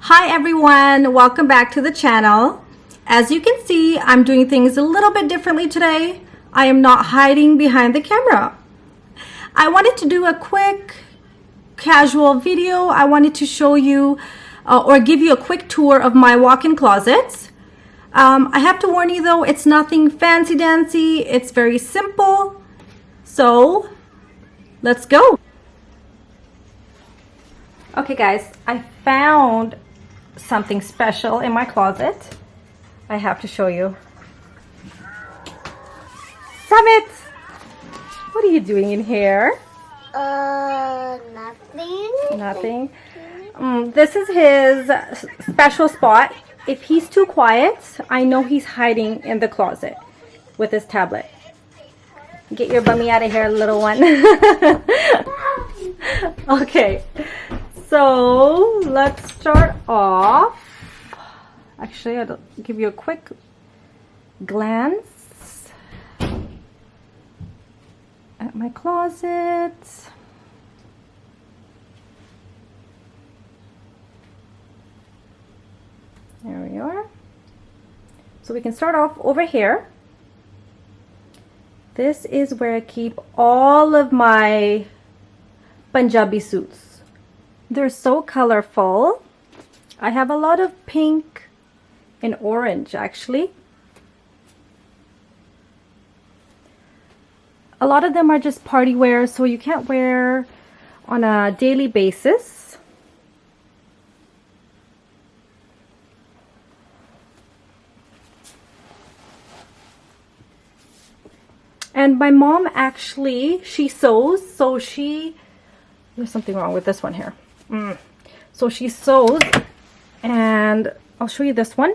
Hi everyone, welcome back to the channel. As you can see, I'm doing things a little bit differently today. I am not hiding behind the camera. I wanted to do a quick casual video. I wanted to show you or give you a quick tour of my walk-in closet. I have to warn you though, it's nothing fancy dancy. It's very simple. So let's go. Okay guys, I found something special in my closet. I have to show you. Summit! What are you doing in here? Nothing. Nothing. This is his special spot. If he's too quiet, I know he's hiding in the closet with his tablet. Get your bummy out of here, little one. Okay. So let's start off. Actually, I'll give you a quick glance at my closet. There we are. So we can start off over here. This is where I keep all of my Punjabi suits. They're so colorful. I have a lot of pink and orange actually. A lot of them are just party wear, so you can't wear on a daily basis. And my mom actually, she sews, so there's something wrong with this one here. So she sews, and I'll show you this one.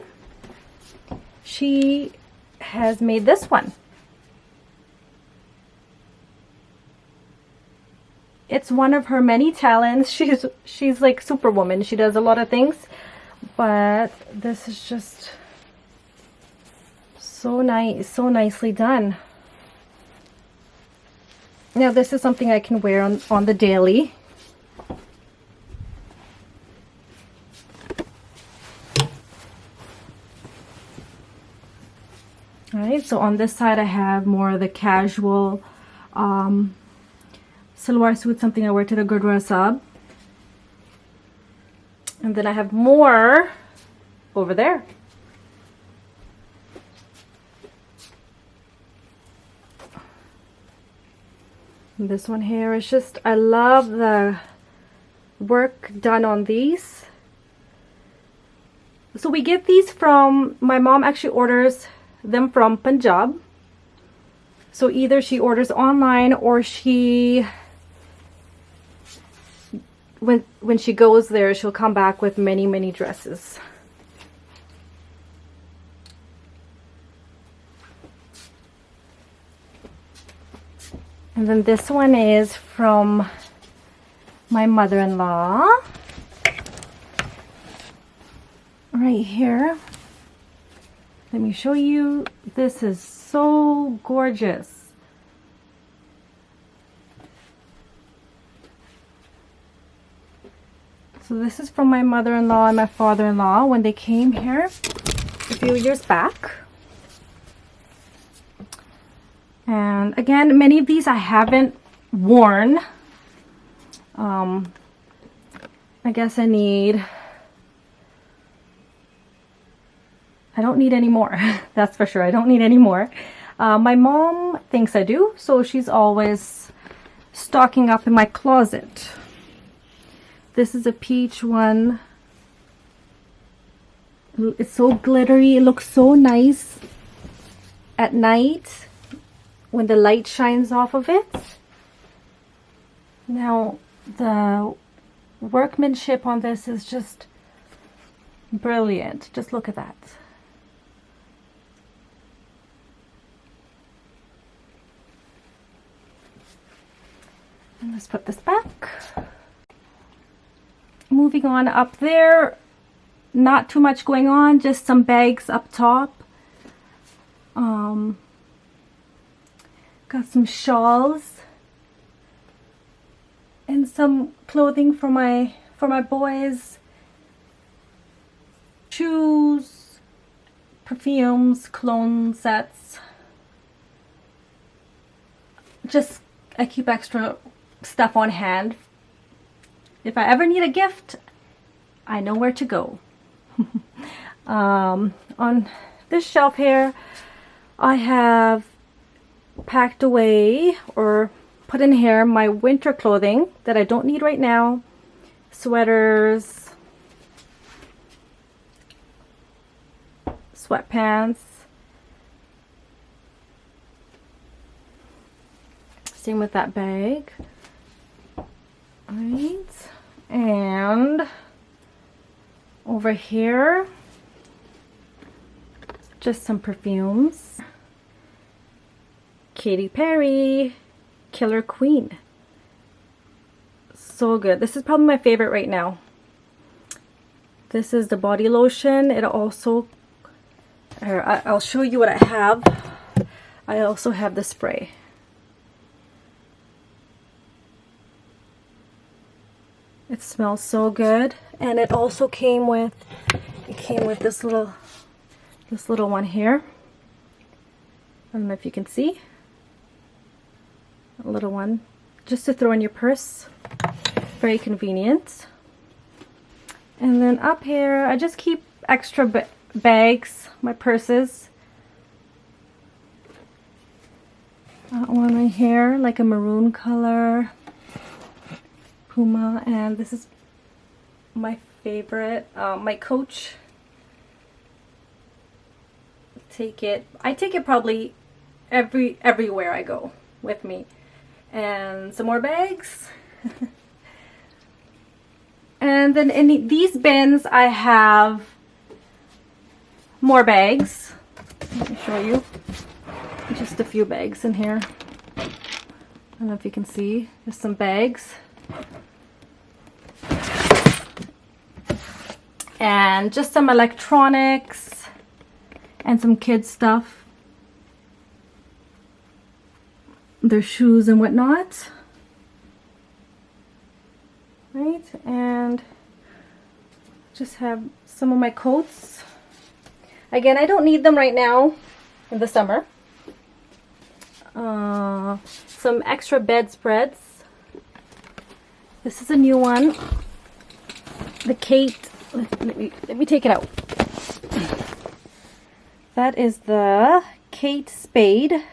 She has made this one. It's one of her many talents. She's like Superwoman. She does a lot of things, but this is just so nice, so nicely done. Now this is something I can wear on the daily. Alright, so on this side I have more of the casual salwar suit, something I wear to the Gurdwara Sahib. And then I have more over there. And this one here is just, I love the work done on these. So we get these from, my mom actually orders them from Punjab. So either she orders online or when she goes there, she'll come back with many dresses. And then this one is from my mother-in-law. Right here. Let me show you. This is so gorgeous. So this is from my mother-in-law and my father-in-law when they came here a few years back. And again, many of these I haven't worn. I guess I don't need any more. That's for sure. I don't need any more. My mom thinks I do, so she's always stocking up in my closet. This is a peach one. It's so glittery. It looks so nice at night when the light shines off of it. Now, the workmanship on this is just brilliant. Just look at that. And let's put this back. Moving on up there, not too much going on, just some bags up top. Got some shawls and some clothing for my boys. shoes, perfumes, cologne sets. Just, I keep extra stuff on hand. If I ever need a gift, I know where to go. On this shelf here, I have packed away or put in here my winter clothing that I don't need right now. Sweaters, sweatpants. Same with that bag. Alright, and over here, just some perfumes. Katy Perry, Killer Queen. So good. This is probably my favorite right now. This is the body lotion. It also, I'll show you what I have. I also have the spray. It smells so good, and it also came with this little one here. I don't know if you can see. A little one just to throw in your purse. Very convenient. And then up here, I just keep extra bags, my purses. That one right here, like a maroon color. Puma, and this is my favorite, my Coach. I take it probably everywhere I go with me. And some more bags. And then in these bins I have more bags. Let me show you. Just a few bags in here. I don't know if you can see. There's some bags. And just some electronics and some kids stuff. Their shoes and whatnot. Right, and just have some of my coats. Again, I don't need them right now in the summer. Some extra bedspreads. This is a new one. The Kate. Let me take it out. That is the Kate Spade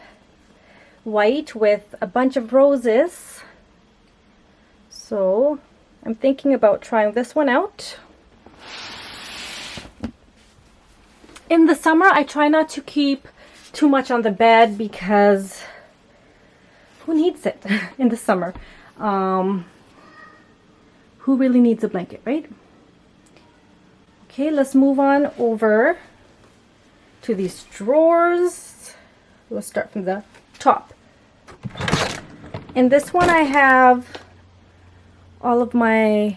white with a bunch of roses. So I'm thinking about trying this one out. In the summer, I try not to keep too much on the bed because who needs it in the summer? Who really needs a blanket, right? Okay, let's move on over to these drawers. We'll start from the top. In this one, I have all of my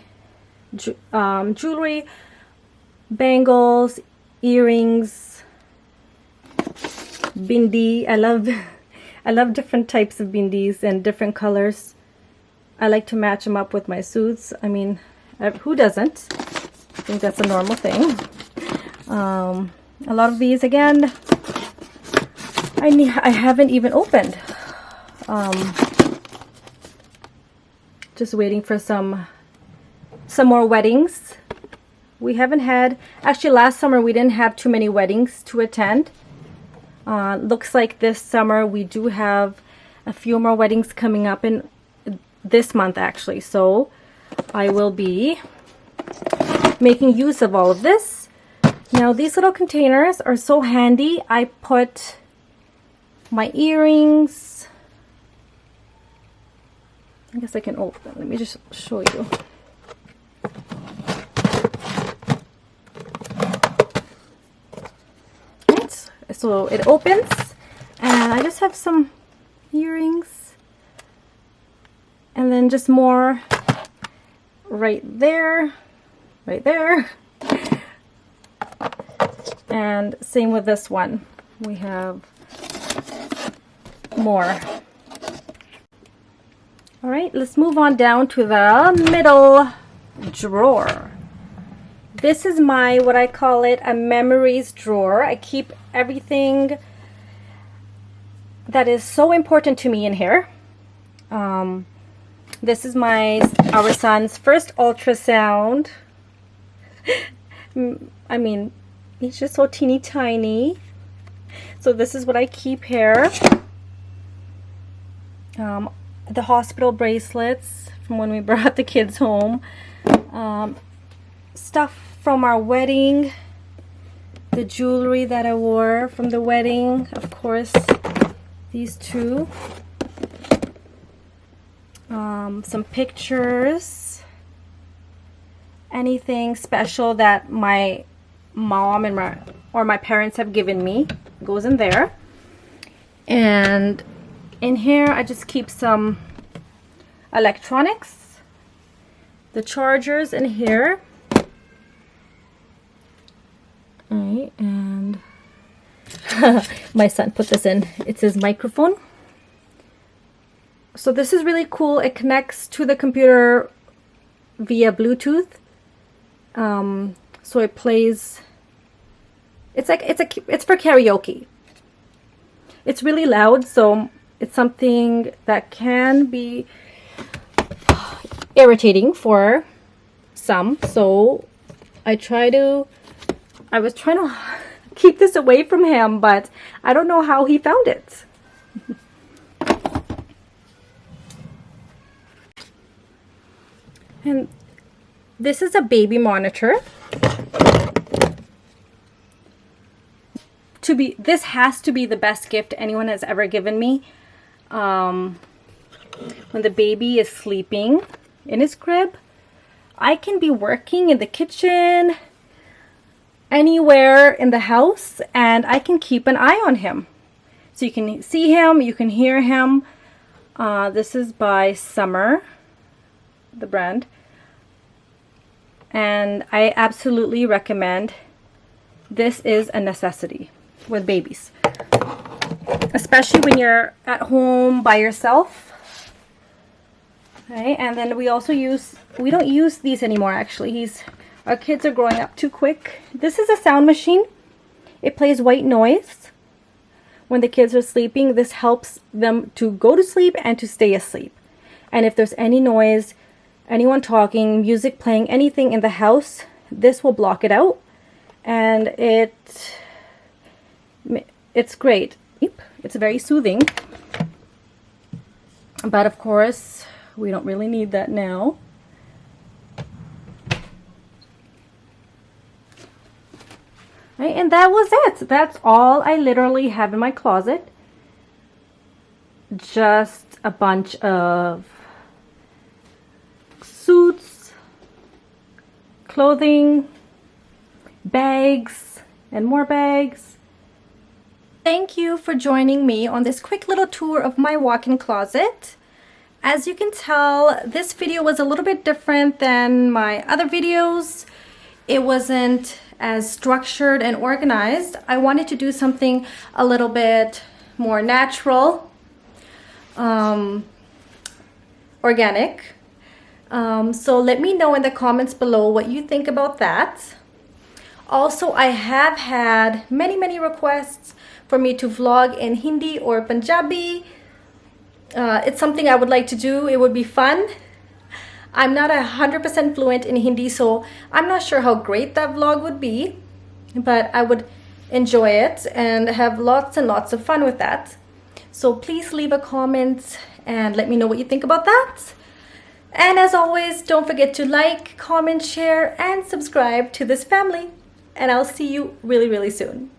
jewelry, bangles, earrings, bindi. I love different types of bindis and different colors. I like to match them up with my suits. I mean, who doesn't? I think that's a normal thing. A lot of these, again, I haven't even opened. Just waiting for some more weddings. We haven't had, actually last summer we didn't have too many weddings to attend. Looks like this summer we do have a few more weddings coming up in this month actually. So I will be making use of all of this. Now these little containers are so handy. I put my earrings. I guess I can open. Let me just show you. Right. So it opens, and I just have some earrings, and then just more right there, right there. And same with this one. We have more. All right, let's move on down to the middle drawer. This is my, what I call it, a memories drawer. I keep everything that is so important to me in here. This is our son's first ultrasound. I mean, he's just so teeny tiny. So this is what I keep here. The hospital bracelets from when we brought the kids home. Stuff from our wedding. The jewelry that I wore from the wedding. Of course, these two. Some pictures. Anything special that my mom and my parents have given me goes in there. And in here I just keep some electronics, the chargers in here. Alright, and my son put this in. It's his microphone. So this is really cool. It connects to the computer via Bluetooth. So it plays. It's for karaoke. It's really loud, so it's something that can be irritating for some. So I was trying to keep this away from him, but I don't know how he found it. And this is a baby monitor. This has to be the best gift anyone has ever given me. When the baby is sleeping in his crib, I can be working in the kitchen, anywhere in the house, and I can keep an eye on him. So you can see him, you can hear him. This is by Summer, the brand. And I absolutely recommend. This is a necessity with babies, especially when you're at home by yourself. Okay, and then we don't use these anymore actually. Our kids are growing up too quick. This is a sound machine. It plays white noise when the kids are sleeping. This helps them to go to sleep and to stay asleep. And if there's any noise, anyone talking, music playing, anything in the house, this will block it out. And it's great. It's very soothing. But of course, we don't really need that now. Right, and that was it. That's all I literally have in my closet. Just a bunch of suits, clothing, bags, and more bags. Thank you for joining me on this quick little tour of my walk-in closet. As you can tell, this video was a little bit different than my other videos. It wasn't as structured and organized. I wanted to do something a little bit more natural, organic. So let me know in the comments below what you think about that. Also, I have had many requests for me to vlog in Hindi or Punjabi. It's something I would like to do. It would be fun. I'm not 100% fluent in Hindi, so I'm not sure how great that vlog would be, but I would enjoy it and have lots and lots of fun with that. So please leave a comment and let me know what you think about that. And as always, don't forget to like, comment, share, and subscribe to this family. And I'll see you really soon.